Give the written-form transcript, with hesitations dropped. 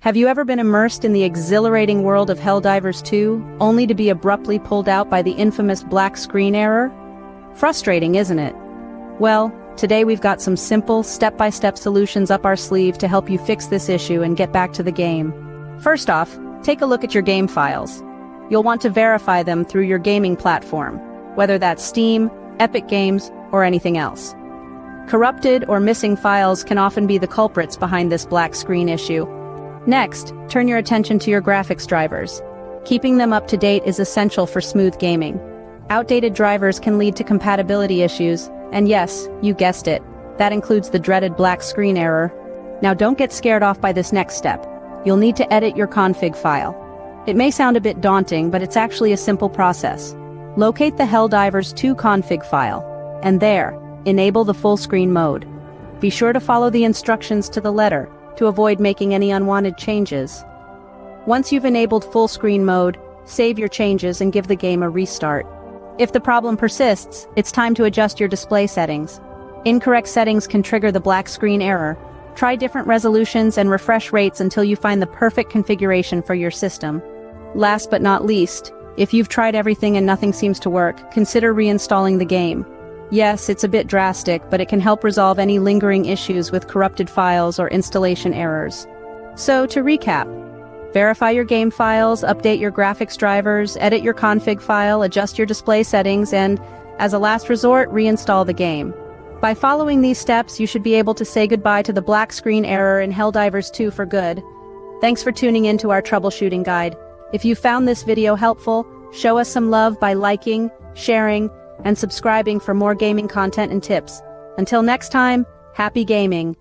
Have you ever been immersed in the exhilarating world of Helldivers 2, only to be abruptly pulled out by the infamous black screen error? Frustrating, isn't it? Well, today we've got some simple, step-by-step solutions up our sleeve to help you fix this issue and get back to the game. First off, take a look at your game files. You'll want to verify them through your gaming platform, whether that's Steam, Epic Games, or anything else. Corrupted or missing files can often be the culprits behind this black screen issue. Next, turn your attention to your graphics drivers. Keeping them up to date is essential for smooth gaming. Outdated drivers can lead to compatibility issues, and yes, you guessed it, that includes the dreaded black screen error. Now don't get scared off by this next step. You'll need to edit your config file. It may sound a bit daunting, but it's actually a simple process. Locate the Helldivers 2 config file, and there, enable the full screen mode. Be sure to follow the instructions to the letter, to avoid making any unwanted changes. Once you've enabled full screen mode, save your changes and give the game a restart. If the problem persists, it's time to adjust your display settings. Incorrect settings can trigger the black screen error. Try different resolutions and refresh rates until you find the perfect configuration for your system. Last but not least, if you've tried everything and nothing seems to work, consider reinstalling the game. Yes, it's a bit drastic, but it can help resolve any lingering issues with corrupted files or installation errors. So, to recap, verify your game files, update your graphics drivers, edit your config file, adjust your display settings, and, as a last resort, reinstall the game. By following these steps, you should be able to say goodbye to the black screen error in Helldivers 2 for good. Thanks for tuning in to our troubleshooting guide. If you found this video helpful, show us some love by liking, sharing, and subscribing for more gaming content and tips. Until next time, happy gaming!